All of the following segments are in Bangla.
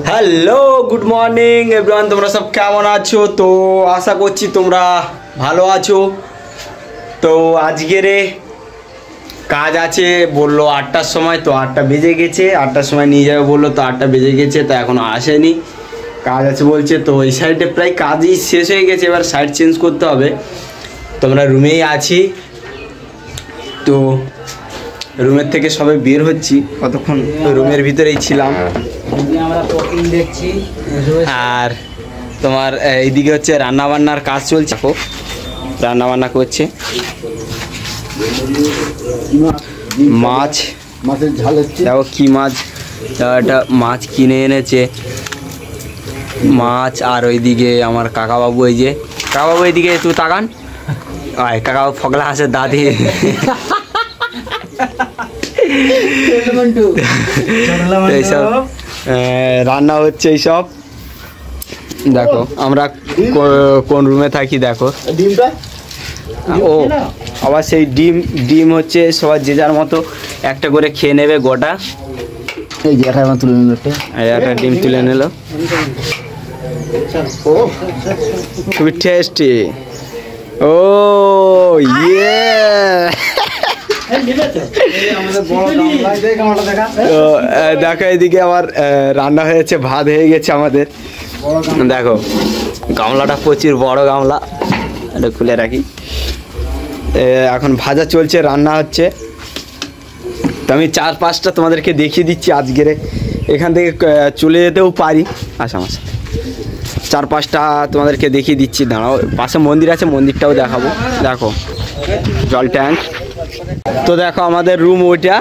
হ্যালো গুড মর্নিং এভরিওয়ান, তোমরা সব কেমন আছো? তো আশা করছি তোমরা ভালো আছো। তো আজকের কাজ আছে বললো 8টার সময়, তো 8টা বেজে গেছে। 8টার সময় নিয়ে যাবে বললো, তো 8টা বেজে গেছে, তো এখনও আসেনি। কাজ আছে বলছে, তো এই সাইডে প্রায় কাজই শেষ হয়ে গেছে, এবার সাইড চেঞ্জ করতে হবে। তো আমরা রুমেই আছি, তো রুমের থেকে সবাই বের হচ্ছি, কতক্ষণ রুমের ভিতরেই ছিলাম। আর তোমার এইদিকে হচ্ছে রান্নাবান্নার কাজ চলছে, রান্নাবান্না করছে। মাছের ঝাল হচ্ছে, দেখো কি মাছ, একটা মাছ কিনে এনেছে মাছ। আর ওইদিকে আমার কাকাবাবু, এই যে কাকাবাবু এইদিকে একটু তাকান, কাকাবাবু ফগলা হাসে দাদি এইসব রান্না হচ্ছে। এইসব দেখো আমরা কোন রুমে থাকি, দেখো ও আবার সেই ডিম হচ্ছে সবার যে যার মতো একটা করে খেয়ে নেবে গোটা। এই যে একটা তুলে নিল, একটা ডিম তুলে নিল, খুবই টেস্টি। ও ইয়ে, দেখো এদিকে আমার রান্না হয়েছে, ভাত হয়ে গেছে আমাদের। দেখো গামলাটা প্রচুর বড় গামলা, এটা খুলে রাখি। এখন ভাজা চলছে, রান্না হচ্ছে। তো আমি 4-5টা তোমাদেরকে দেখিয়ে দিচ্ছি আজকের। এখান থেকে চলে যেতেও পারি, আচ্ছা আমার 4-5টা তোমাদেরকে দেখিয়ে দিচ্ছি। দাঁড়াও, পাশে মন্দির আছে, মন্দিরটাও দেখাবো। দেখো জল ট্যাঙ্ক। তো দেখো আমাদের রুম ওইটা,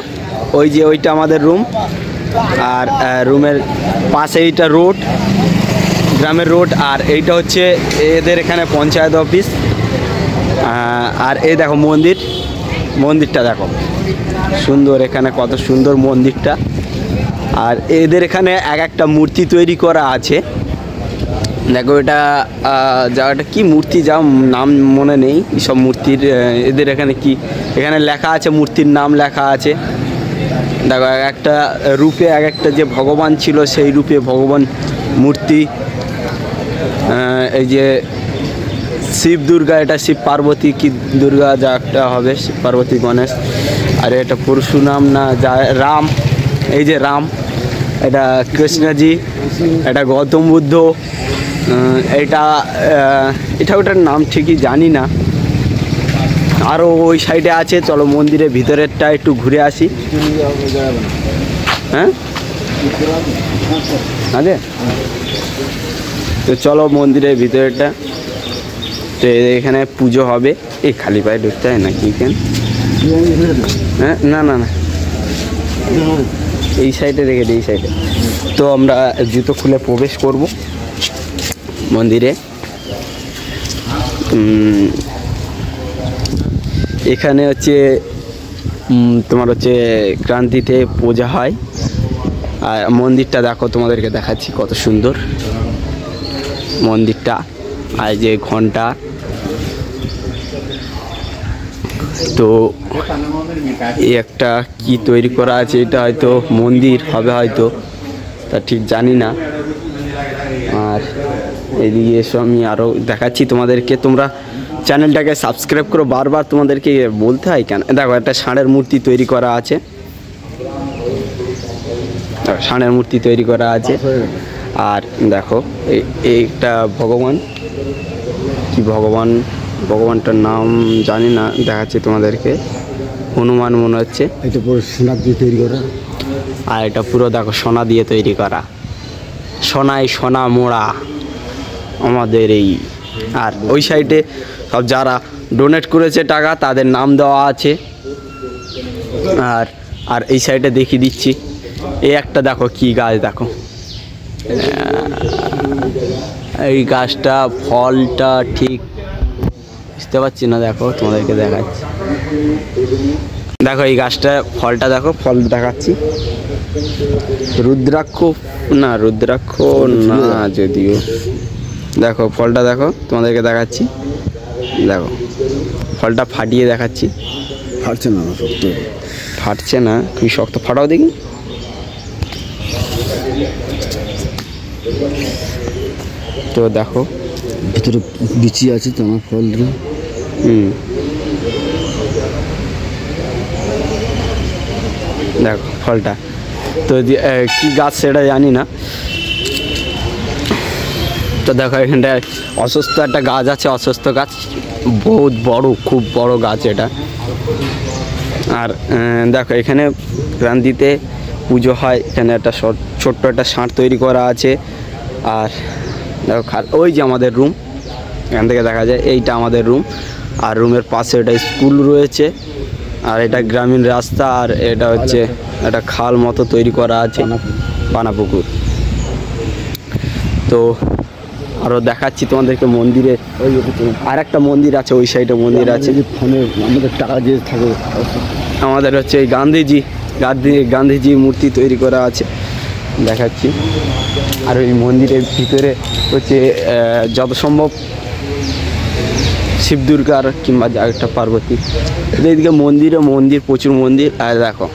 ওই যে ওইটা আমাদের রুম। আর রুমের পাশে এইটা রোড, গ্রামের রোড। আর এইটা হচ্ছে এদের এখানে পঞ্চায়েত অফিস। আর এই দেখো মন্দিরটা দেখো সুন্দর, এখানে কত সুন্দর মন্দিরটা। আর এদের এখানে একটা মূর্তি তৈরি করা আছে, দেখো এটা জায়গাটা কি মূর্তি, যা নাম মনে নেই সব মূর্তির। এদের এখানে কি এখানে লেখা আছে, মূর্তির নাম লেখা আছে। দেখো একটা রূপে একটা যে ভগবান ছিল, সেই রূপে ভগবান মূর্তি। এই যে শিব দুর্গা, এটা শিব পার্বতী কি দুর্গা যা একটা হবে, শিব পার্বতী গণেশ। আর এটা পরশুরাম না যা রাম, এই যে রাম, এটা কৃষ্ণজি, এটা গৌতম বুদ্ধ। এটা ওটার নাম ঠিকই জানি না। আরও ওই সাইডে আছে, চলো মন্দিরের ভিতরেরটা একটু ঘুরে আসি। হ্যাঁ আরে তো চলো মন্দিরের ভিতরেরটা। তো এখানে পুজো হবে। এই খালি পায়ে ঢুকতে হয় নাকি এখানে? হ্যাঁ না না না, এই সাইডে রেখে দিই, এই সাইডে। তো আমরা জুতো খুলে প্রবেশ করব মন্দিরে। এখানে হচ্ছে তোমার হচ্ছে ক্রান্তিতে পূজা হয়। আর মন্দিরটা দেখো, তোমাদেরকে দেখাচ্ছি কত সুন্দর মন্দিরটা। আর যে ঘন্টা, তো এই একটা কি তৈরি করা আছে, এটা হয়তো মন্দির হবে হয়তো, তা ঠিক জানি না। আর এদিকে এসো, আমি আরও দেখাচ্ছি তোমাদেরকে। তোমরা চ্যানেলটাকে সাবস্ক্রাইব করো, বারবার তোমাদেরকে বলতে হয় কেন। দেখো একটা ষাঁড়ের মূর্তি তৈরি করা আছে, ষাঁড়ের মূর্তি তৈরি করা আছে। আর দেখো এইটা ভগবান, কি ভগবানটার নাম জানি না, দেখাচ্ছি তোমাদেরকে। হনুমান মনে হচ্ছে। এটা পুরো সোনা দিয়ে তৈরি করা, আর এটা পুরো দেখো সোনা দিয়ে তৈরি করা, সোনায় সোনা মোড়া আমাদের এই। আর ওই সাইডে সব যারা ডোনেট করেছে টাকা, তাদের নাম দেওয়া আছে। আর এই সাইডে দেখিয়ে দিচ্ছি, এই একটা দেখো কি গাছ, দেখো এই গাছটা, ফলটা ঠিক বুঝতে পারছি না, দেখো তোমাদেরকে দেখাচ্ছি। দেখো এই গাছটা, ফলটা দেখো, ফল দেখাচ্ছি। রুদ্রাক্ষ না যদিও, দেখো ফলটা দেখো, তোমাদেরকে দেখাচ্ছি। দেখো ফলটা ফাটিয়ে দেখাচ্ছি। ফাটছে না, খুবই শক্ত, ফাটাও দেখি। তো দেখো ভিতরে বিচি আছে তোমার ফল দিয়ে। দেখো ফলটা তো কি গাছ সেটা জানি না। তো দেখো এখানটায় অসুস্থ একটা গাছ আছে, অসুস্থ গাছ, বহুত বড়, খুব বড় গাছ এটা। আর দেখো এখানে গান্ধীতে পুজো হয়, এখানে একটা ছোট্ট একটা ষাঁড় তৈরি করা আছে। আর দেখো ওই যে আমাদের রুম, এখান থেকে দেখা যায় এইটা আমাদের রুম। আর রুমের পাশে এটা স্কুল রয়েছে, আর এটা গ্রামীণ রাস্তা, আর এটা হচ্ছে একটা খাল মতো তৈরি করা আছে, পানাপুকুর। তো আরও দেখাচ্ছি তোমাদেরকে মন্দিরে, ওই আর একটা মন্দির আছে, ওই সাইডে মন্দির আছে। ফোনে আমাদের টাকা যে থাকে, আমাদের হচ্ছে এই গান্ধীজি মূর্তি তৈরি করা আছে, দেখাচ্ছি। আর ওই মন্দিরের ভিতরে হচ্ছে যত সম্ভব শিব দুর্গার কিংবা একটা পার্বতী। এইদিকে মন্দির, প্রচুর মন্দির। আর দেখো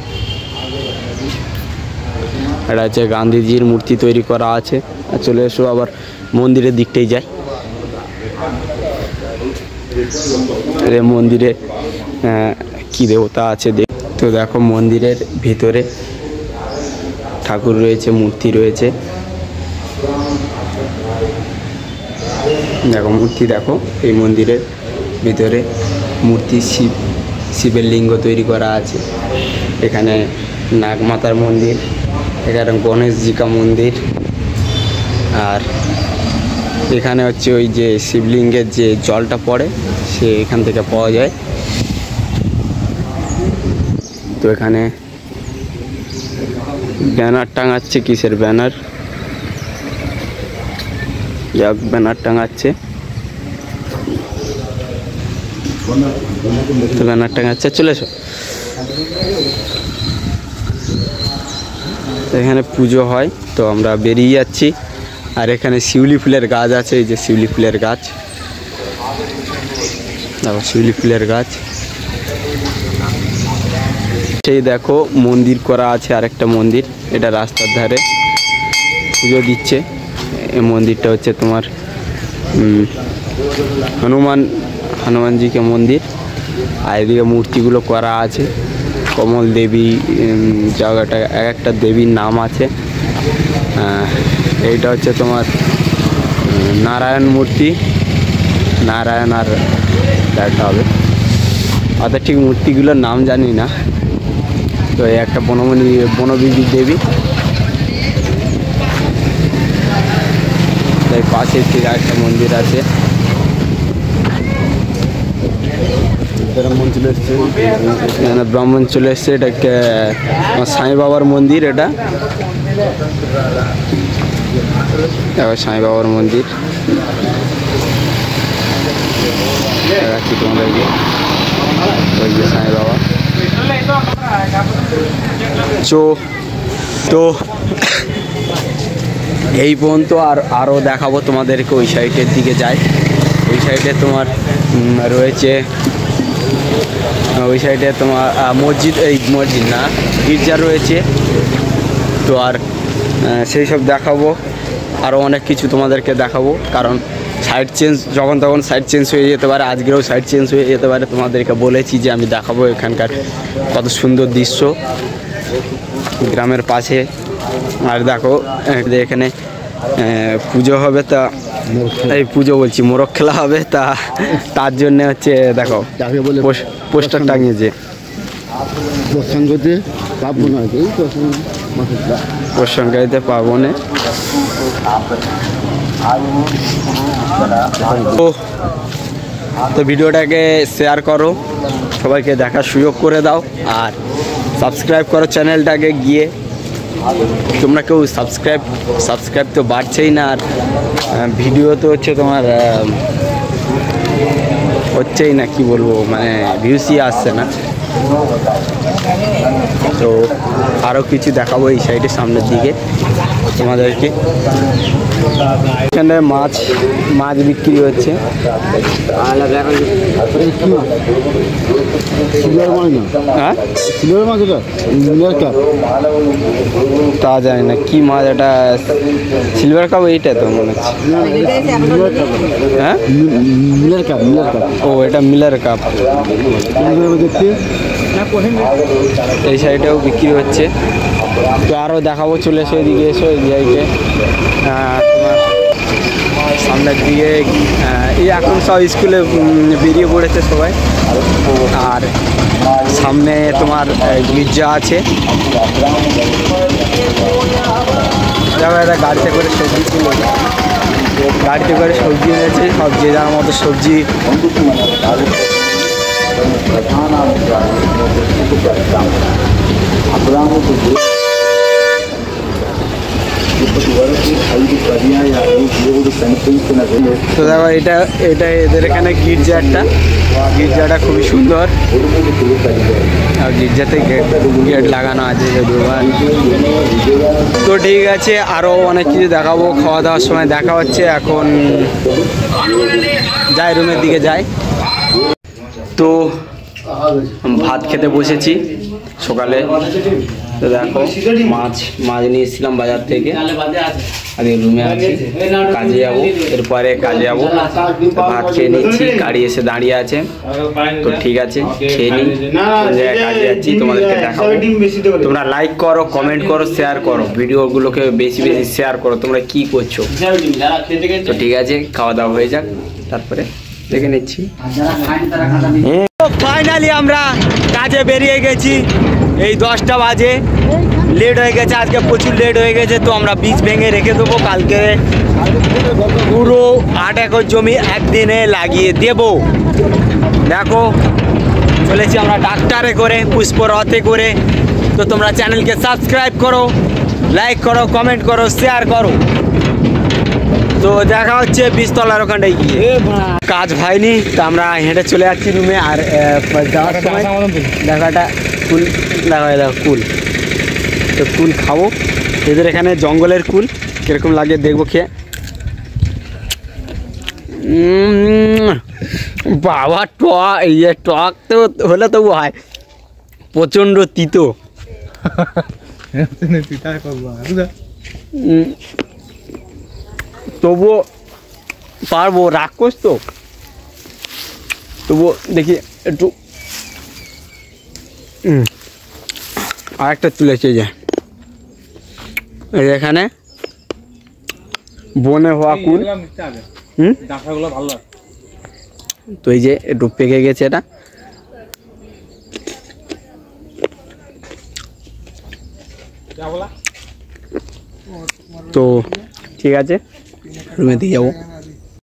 এটা হচ্ছে গান্ধীজির মূর্তি তৈরি করা আছে। আর চলে এসো আবার মন্দিরের দিকটাই যাই। মন্দিরে কি দেবতা আছে তো দেখো মন্দিরের ভিতরে ঠাকুর রয়েছে, মূর্তি রয়েছে। দেখো মূর্তি, দেখো এই মন্দিরের ভিতরে মূর্তি, শিবের লিঙ্গ তৈরি করা আছে। এখানে নাগমাতার মন্দির, এখানে গণেশজি কা মন্দির। আর এখানে হচ্ছে ওই যে শিবলিঙ্গের যে জলটা পড়ে সে এখান থেকে পাওয়া যায়। তো এখানে ব্যানার টাঙাচ্ছে, কিসের ব্যানার, যাক ব্যানার টাঙাচ্ছে। তো ব্যানার টাঙাচ্ছে, চলে এসো। এখানে পুজো হয়, তো আমরা বেরিয়ে যাচ্ছি। আর এখানে শিউলি ফুলের গাছ আছে, এই যে শিউলি ফুলের গাছ, দেখো শিউলি ফুলের গাছ। সেই দেখো মন্দির করা আছে, আরেকটা মন্দির, এটা রাস্তার ধারে পুজো দিচ্ছে। এই মন্দিরটা হচ্ছে তোমার হনুমানজিকে মন্দির। আর এদিকে মূর্তিগুলো করা আছে, কমল দেবী, জায়গাটা এক একটা দেবীর নাম আছে। এইটা হচ্ছে তোমার নারায়ণ মূর্তি, নারায়ণ আর দেখা হবে, অর্থাৎ ঠিক মূর্তিগুলোর নাম জানি না। তো এই একটা বনবিবি দেবী, তাই পাশে ঠিক একটা মন্দির আছে। ব্রাহ্মণ চলে এসছে, এটাকে সাই বাবার মন্দির। এটা সাই বাবার মন্দির দেখাচ্ছি তোমাদেরকে, ওই যে সাই বাবা। তো এই পর্যন্ত, আরও দেখাবো তোমাদেরকে। ওই সাইডের দিকে যাই, ওই সাইডে তোমার রয়েছে, ওই সাইডে তোমার মসজিদ না গির্জা রয়েছে। তো আর সেই সব দেখাবো, আরও অনেক কিছু তোমাদেরকে দেখাবো, কারণ সাইড চেঞ্জ যখন তখন সাইড চেঞ্জ হয়ে যেতে পারে। আজকেও সাইড চেঞ্জ হয়ে যেতে পারে, তোমাদেরকে বলেছি যে আমি দেখাবো এখানকার কত সুন্দর দৃশ্য গ্রামের পাশে। আর দেখো এখানে পুজো হবে, তা এই পুজো বলছি মোরগ খেলা হবে, তার জন্য হচ্ছে দেখো পোস্টার টাঙিয়েছে, প্রসঙ্গিতে পার্বণে। তো ভিডিওটাকে শেয়ার করো, সবাইকে দেখার সুযোগ করে দাও, আর সাবস্ক্রাইব করো চ্যানেলটাকে গিয়ে। তোমরা কেউ সাবস্ক্রাইব তো বাড়ছেই না, আর ভিডিও তো হচ্ছে তোমার হচ্ছেই না, কি বলবো, মানে ভিউসই আসছে না। তো আরও কিছু দেখাবো এই সাইডে সামনের দিকে তোমাদেরকে। এখানে মাছ বিক্রি হচ্ছে। সিলভার মাছ না, হ্যাঁ সিলভার মাছ এটা মিলার কাপ। তা জানি না কি মাছ এটা, সিলভার কাপ এইটা তো মনে হচ্ছে। মিলার কাপ, হ্যাঁ মিলার কাপ, মিলার কাপ। ও এটা মিলার কাপ। দেখতে এই সাইডেও বিক্রি হচ্ছে। তো আরও দেখাবো, চলে এসো এদিকে, এসো এদিকে। তোমার সামনের দিকে এই এখন সব স্কুলে বেরিয়ে পড়েছে সবাই। আর সামনে তোমার গির্জা আছে। দেখো এটা গাড়িতে করে সবজি কিনে, গাড়িতে করে সবজি এনেছে সব, যে যার মতো সবজি। তো দেখো এটা এদের এখানে গির্জাটা খুবই সুন্দর। আর গির্জাতে গেট লাগানো আছে যদিও। তো ঠিক আছে, আরও অনেক কিছু দেখাবো খাওয়া দাওয়ার সময় দেখা হচ্ছে। এখন যাই, রুমের দিকে যাই। তো ভাত খেতে বসেছি সকালে। তো দেখো মাছ নিয়ে এসেছিলাম বাজার থেকে। আগে রুমে আছি, কাজে যাবো, এরপরে কাজে যাবো। ভাত খেয়ে নিচ্ছি, গাড়ি এসে দাঁড়িয়ে আছে। তো ঠিক আছে, খেয়ে নিই, কাজে যাচ্ছি, তোমাদেরকে দেখাবো। তোমরা লাইক করো, কমেন্ট করো, শেয়ার করো, ভিডিওগুলোকে বেশি বেশি শেয়ার করো। তোমরা কি করছো? তো ঠিক আছে, খাওয়া দাওয়া হয়ে যাক, তারপরে দেখে নিচ্ছি। ফাইনালি আমরা কাজে বেরিয়ে গেছি। এই 10টা বাজে, লেট হয়ে গেছে, আজকে প্রচুর লেট হয়ে গেছে। তো আমরা বীজ ভেঙে রেখে দেবো, কালকে পুরো 8 একর জমি একদিনে লাগিয়ে দেব। দেখো চলেছি আমরা ট্রাক্টরে করে, পুষ্প রথে করে। তো তোমরা চ্যানেলকে সাবস্ক্রাইব করো, লাইক করো, কমেন্ট করো, শেয়ার করো। তো দেখা হচ্ছে বীজতলার ওখানটায় গিয়ে। কাজ হয়নি, তো আমরা হেঁটে চলে যাচ্ছি রুমে। আর যাওয়ার সময় দেখাটা কুল দেখা হয়, দেখো কুল। তো কুল খাবো, এদের এখানে জঙ্গলের কুল কীরকম লাগে দেখবো খেয়ে। বাবা টক তো হলে তবু হয়, প্রচণ্ড তিতো। তবুও পারবো, রাক্ষস তো, তবুও দেখি একটু। আর একটা তুলেছে যে এখানে বনে হওয়া কুল। তো এই যে একটু পেকে গেছে এটা। তো ঠিক আছে, রুমে দিয়ে যাবো।